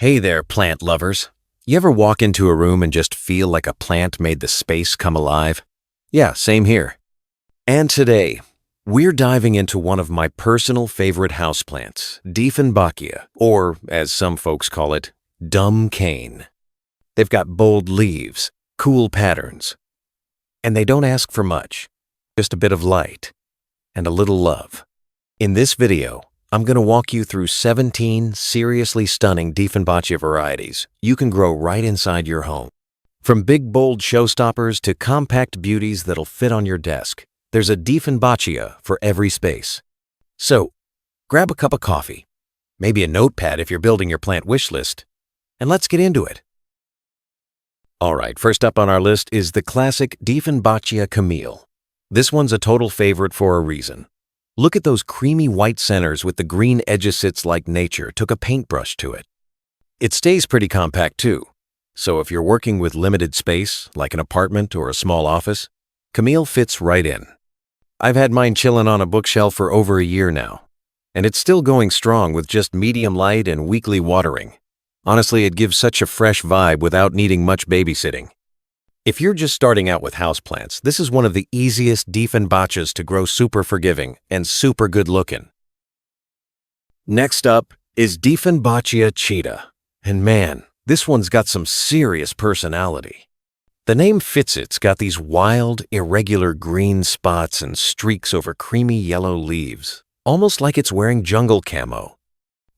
Hey there, plant lovers. You ever walk into a room and just feel like a plant made the space come alive? Yeah, same here. And today, we're diving into one of my personal favorite houseplants, Dieffenbachia, or as some folks call it, dumb cane. They've got bold leaves, cool patterns, and they don't ask for much, just a bit of light and a little love. In this video, I'm going to walk you through 17 seriously stunning Dieffenbachia varieties you can grow right inside your home. From big, bold showstoppers to compact beauties that'll fit on your desk, there's a Dieffenbachia for every space. So, grab a cup of coffee, maybe a notepad if you're building your plant wish list, and let's get into it. All right, first up on our list is the classic Dieffenbachia Camille. This one's a total favorite for a reason. Look at those creamy white centers with the green edges. It's like nature took a paintbrush to it. It stays pretty compact too, so if you're working with limited space, like an apartment or a small office, Camille fits right in. I've had mine chilling on a bookshelf for over a year now, and it's still going strong with just medium light and weekly watering. Honestly, it gives such a fresh vibe without needing much babysitting. If you're just starting out with houseplants, this is one of the easiest Dieffenbachias to grow, super forgiving and super good looking. Next up is Dieffenbachia Cheetah. And man, this one's got some serious personality. The name fits it's got these wild, irregular green spots and streaks over creamy yellow leaves, almost like it's wearing jungle camo.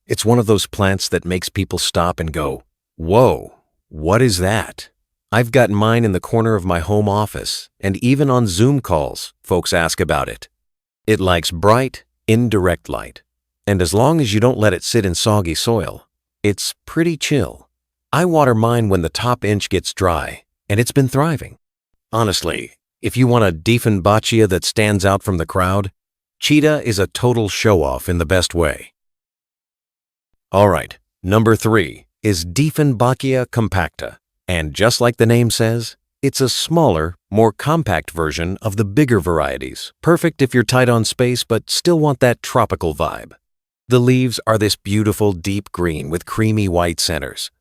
It's one of those plants that makes people stop and go, "Whoa, what is that?" I've got mine in the corner of my home office, and even on Zoom calls, folks ask about it. It likes bright, indirect light, and as long as you don't let it sit in soggy soil, it's pretty chill. I water mine when the top inch gets dry, and it's been thriving. Honestly, if you want a Dieffenbachia that stands out from the crowd, Cheetah is a total show-off in the best way. All right, number 3 is Dieffenbachia Compacta. And just like the name says, it's a smaller, more compact version of the bigger varieties, perfect if you're tight on space but still want that tropical vibe. The leaves are this beautiful deep green with creamy white centers,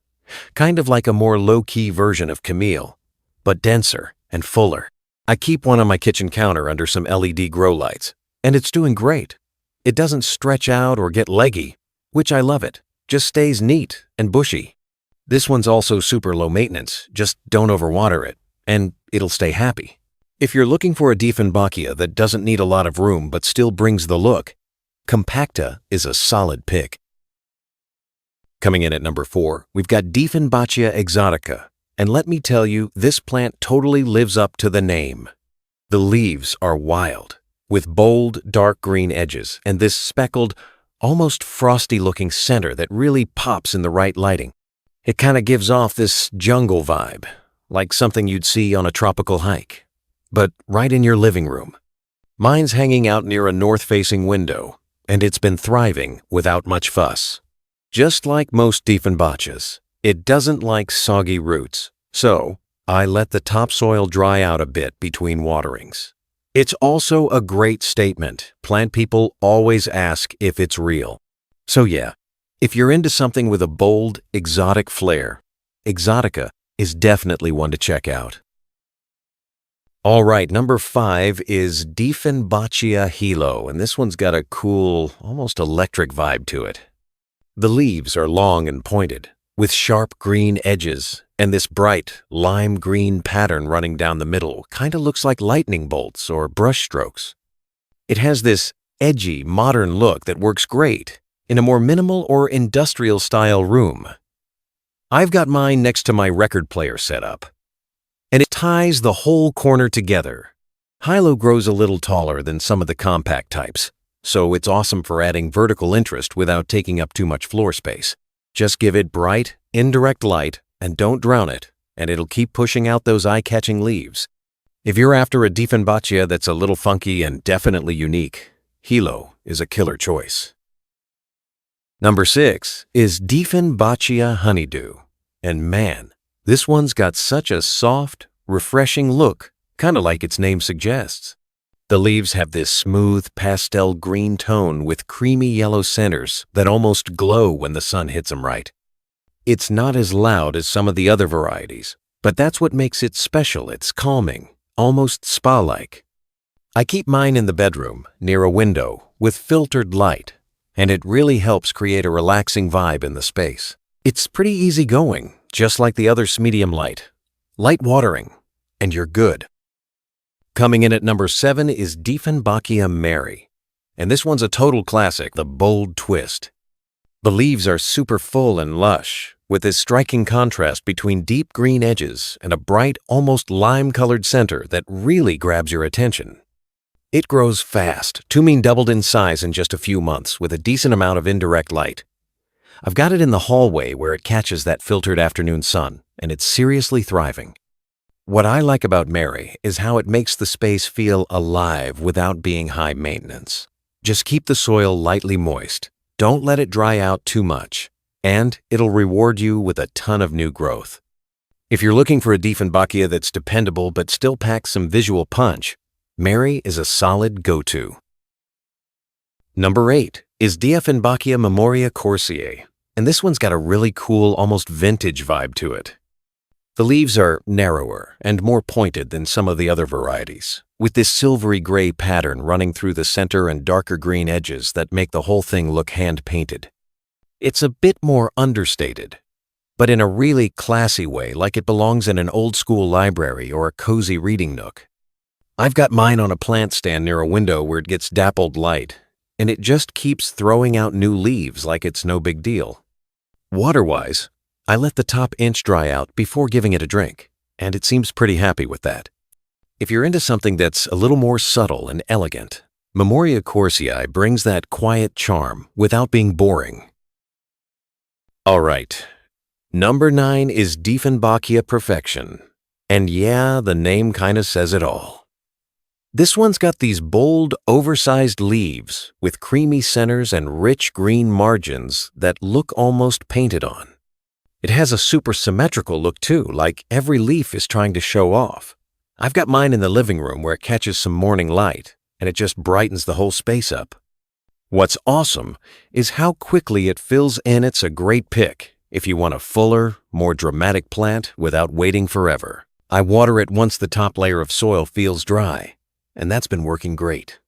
kind of like a more low-key version of Camille, but denser and fuller. I keep one on my kitchen counter under some LED grow lights, and it's doing great. It doesn't stretch out or get leggy, which I love it, just stays neat and bushy. This one's also super low maintenance, just don't overwater it, and it'll stay happy. If you're looking for a Dieffenbachia that doesn't need a lot of room but still brings the look, Compacta is a solid pick. Coming in at number 4, we've got Dieffenbachia Exotica, and let me tell you, this plant totally lives up to the name. The leaves are wild, with bold, dark green edges and this speckled, almost frosty-looking center that really pops in the right lighting. It kind of gives off this jungle vibe, like something you'd see on a tropical hike, but right in your living room. Mine's hanging out near a north-facing window, and it's been thriving without much fuss. Just like most Dieffenbachias, it doesn't like soggy roots, so I let the topsoil dry out a bit between waterings. It's also a great statement. Plant people always ask if it's real. So yeah, if you're into something with a bold, exotic flair, Exotica is definitely one to check out. All right, number 5 is Dieffenbachia Hilo, and this one's got a cool, almost electric vibe to it. The leaves are long and pointed, with sharp green edges, and this bright, lime green pattern running down the middle kind of looks like lightning bolts or brush strokes. It has this edgy, modern look that works great in a more minimal or industrial-style room. I've got mine next to my record player setup, and it ties the whole corner together. Hilo grows a little taller than some of the compact types, so it's awesome for adding vertical interest without taking up too much floor space. Just give it bright, indirect light, and don't drown it, and it'll keep pushing out those eye-catching leaves. If you're after a Dieffenbachia that's a little funky and definitely unique, Hilo is a killer choice. Number 6 is Dieffenbachia Honeydew, and man, this one's got such a soft, refreshing look, kind of like its name suggests. The leaves have this smooth pastel green tone with creamy yellow centers that almost glow when the sun hits them right. It's not as loud as some of the other varieties, but that's what makes it special. It's calming, almost spa-like. I keep mine in the bedroom, near a window, with filtered light, and it really helps create a relaxing vibe in the space. It's pretty easygoing, just like the other medium light. Light watering, and you're good. Coming in at number 7 is Dieffenbachia Mary, and this one's a total classic, the bold twist. The leaves are super full and lush, with this striking contrast between deep green edges and a bright, almost lime-colored center that really grabs your attention. It grows fast, doubled in size in just a few months with a decent amount of indirect light. I've got it in the hallway where it catches that filtered afternoon sun, and it's seriously thriving. What I like about Mary is how it makes the space feel alive without being high maintenance. Just keep the soil lightly moist. Don't let it dry out too much, and it'll reward you with a ton of new growth. If you're looking for a Dieffenbachia that's dependable but still packs some visual punch, Mary is a solid go-to. Number 8 is Dieffenbachia Memoria Corsii, and this one's got a really cool, almost vintage vibe to it. The leaves are narrower and more pointed than some of the other varieties, with this silvery gray pattern running through the center and darker green edges that make the whole thing look hand-painted. It's a bit more understated, but in a really classy way, like it belongs in an old-school library or a cozy reading nook. I've got mine on a plant stand near a window where it gets dappled light, and it just keeps throwing out new leaves like it's no big deal. Water-wise, I let the top inch dry out before giving it a drink, and it seems pretty happy with that. If you're into something that's a little more subtle and elegant, Memoria Corsii brings that quiet charm without being boring. All right, number 9 is Dieffenbachia Perfection, and yeah, the name kinda says it all. This one's got these bold, oversized leaves with creamy centers and rich green margins that look almost painted on. It has a super symmetrical look too, like every leaf is trying to show off. I've got mine in the living room where it catches some morning light, and it just brightens the whole space up. What's awesome is how quickly it fills in. It's a great pick if you want a fuller, more dramatic plant without waiting forever. I water it once the top layer of soil feels dry, and that's been working great.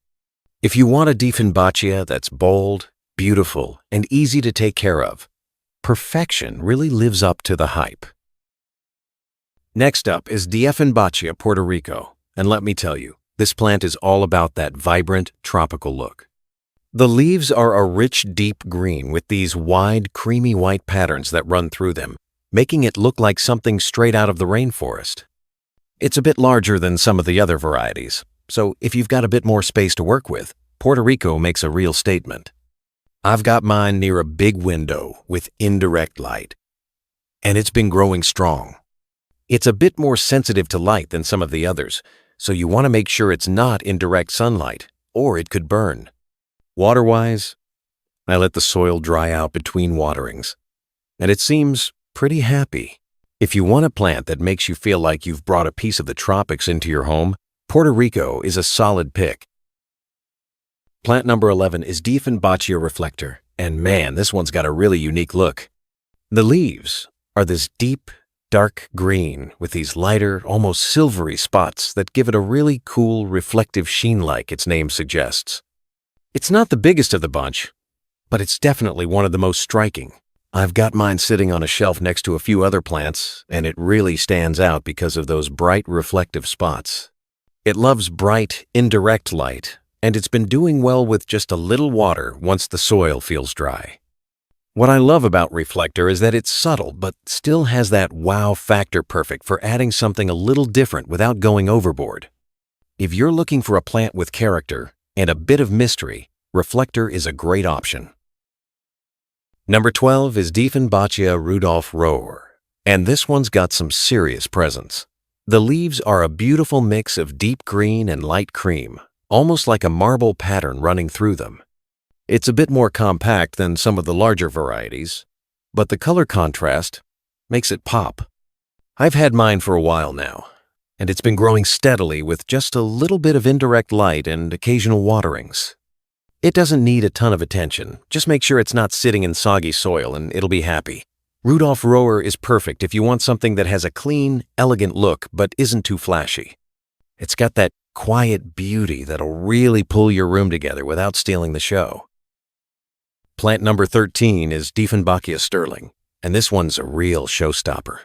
If you want a Dieffenbachia that's bold, beautiful, and easy to take care of, Perfection really lives up to the hype. Next up is Dieffenbachia Puerto Rico, and let me tell you, this plant is all about that vibrant, tropical look. The leaves are a rich, deep green with these wide, creamy white patterns that run through them, making it look like something straight out of the rainforest. It's a bit larger than some of the other varieties, so if you've got a bit more space to work with, Puerto Rico makes a real statement. I've got mine near a big window with indirect light, and it's been growing strong. It's a bit more sensitive to light than some of the others, so you want to make sure it's not in direct sunlight, or it could burn. Water-wise, I let the soil dry out between waterings, and it seems pretty happy. If you want a plant that makes you feel like you've brought a piece of the tropics into your home, Puerto Rico is a solid pick. Plant number 11 is Dieffenbachia Reflector, and man, this one's got a really unique look. The leaves are this deep, dark green with these lighter, almost silvery spots that give it a really cool, reflective sheen like its name suggests. It's not the biggest of the bunch, but it's definitely one of the most striking. I've got mine sitting on a shelf next to a few other plants, and it really stands out because of those bright, reflective spots. It loves bright, indirect light, and it's been doing well with just a little water once the soil feels dry. What I love about Reflector is that it's subtle but still has that wow factor, perfect for adding something a little different without going overboard. If you're looking for a plant with character and a bit of mystery, Reflector is a great option. Number 12 is Dieffenbachia Rudolph Roehr, and this one's got some serious presence. The leaves are a beautiful mix of deep green and light cream, almost like a marble pattern running through them. It's a bit more compact than some of the larger varieties, but the color contrast makes it pop. I've had mine for a while now, and it's been growing steadily with just a little bit of indirect light and occasional waterings. It doesn't need a ton of attention. Just make sure it's not sitting in soggy soil and it'll be happy. Rudolph Roehr is perfect if you want something that has a clean, elegant look but isn't too flashy. It's got that quiet beauty that'll really pull your room together without stealing the show. Plant number 13 is Dieffenbachia sterling, and this one's a real showstopper.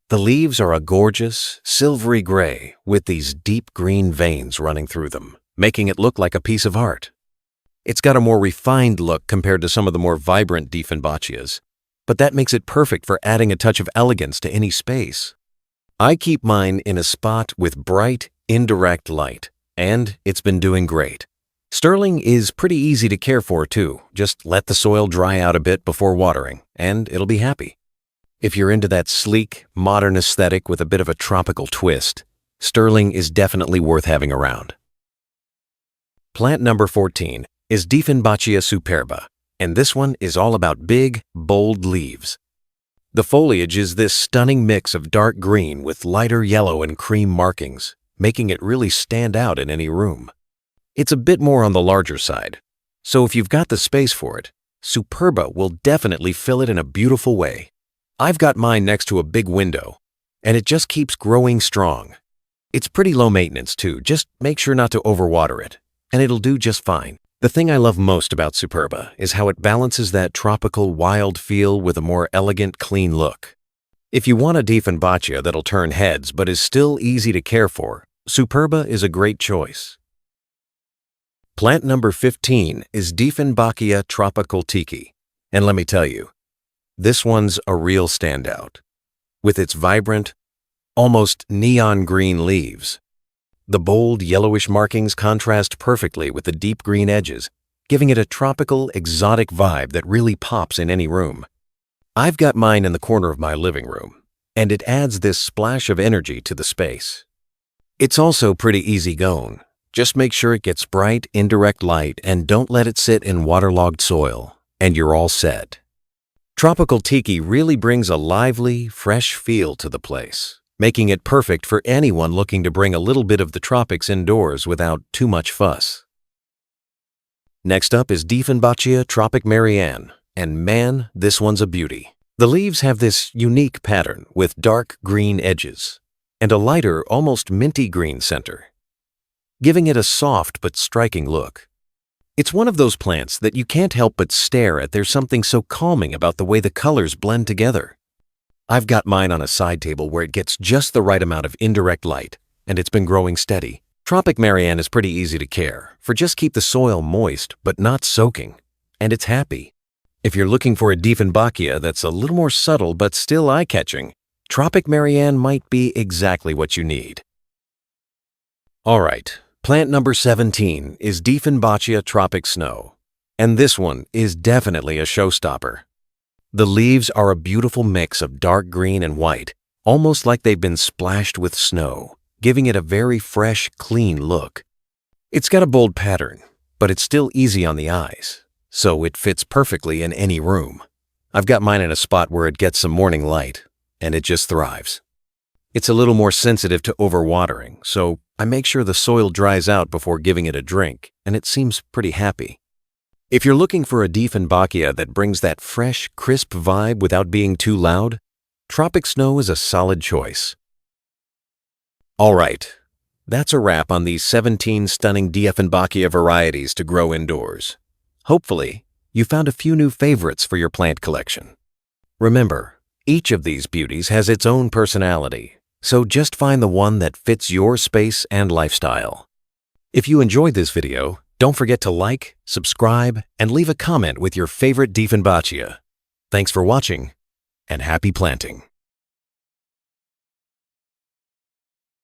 The leaves are a gorgeous, silvery gray with these deep green veins running through them, making it look like a piece of art. It's got a more refined look compared to some of the more vibrant Dieffenbachias, but that makes it perfect for adding a touch of elegance to any space. I keep mine in a spot with bright, indirect light, and it's been doing great. Sterling is pretty easy to care for too. Just let the soil dry out a bit before watering, and it'll be happy. If you're into that sleek, modern aesthetic with a bit of a tropical twist, sterling is definitely worth having around. Plant number 14 is Dieffenbachia Superba, and this one is all about big, bold leaves. The foliage is this stunning mix of dark green with lighter yellow and cream markings, making it really stand out in any room. It's a bit more on the larger side, so if you've got the space for it, Superba will definitely fill it in a beautiful way. I've got mine next to a big window, and it just keeps growing strong. It's pretty low maintenance too, just make sure not to overwater it, and it'll do just fine. The thing I love most about Superba is how it balances that tropical, wild feel with a more elegant, clean look. If you want a Dieffenbachia that'll turn heads but is still easy to care for, Superba is a great choice. Plant number 15 is Dieffenbachia Tropical Tiki, and let me tell you, this one's a real standout. With its vibrant, almost neon green leaves, the bold yellowish markings contrast perfectly with the deep green edges, giving it a tropical, exotic vibe that really pops in any room. I've got mine in the corner of my living room, and it adds this splash of energy to the space. It's also pretty easy going. Just make sure it gets bright, indirect light and don't let it sit in waterlogged soil, and you're all set. Tropical Tiki really brings a lively, fresh feel to the place, making it perfect for anyone looking to bring a little bit of the tropics indoors without too much fuss. Next up is Dieffenbachia Tropic Marianne, and man, this one's a beauty. The leaves have this unique pattern with dark green edges and a lighter, almost minty green center, giving it a soft but striking look. It's one of those plants that you can't help but stare at. There's something so calming about the way the colors blend together. I've got mine on a side table where it gets just the right amount of indirect light, and it's been growing steady. Tropic Marianne is pretty easy to care for. Just keep the soil moist but not soaking, and it's happy. If you're looking for a Dieffenbachia that's a little more subtle but still eye-catching, Tropic Marianne might be exactly what you need. All right, plant number 17 is Dieffenbachia Tropic Snow, and this one is definitely a showstopper. The leaves are a beautiful mix of dark green and white, almost like they've been splashed with snow, giving it a very fresh, clean look. It's got a bold pattern, but it's still easy on the eyes, so it fits perfectly in any room. I've got mine in a spot where it gets some morning light, and it just thrives. It's a little more sensitive to overwatering, so I make sure the soil dries out before giving it a drink, and it seems pretty happy. If you're looking for a Dieffenbachia that brings that fresh, crisp vibe without being too loud, Tropic Snow is a solid choice. All right, that's a wrap on these 17 stunning Dieffenbachia varieties to grow indoors. Hopefully, you found a few new favorites for your plant collection. Remember, each of these beauties has its own personality, so just find the one that fits your space and lifestyle. If you enjoyed this video, don't forget to like, subscribe, and leave a comment with your favorite Dieffenbachia. Thanks for watching, and happy planting.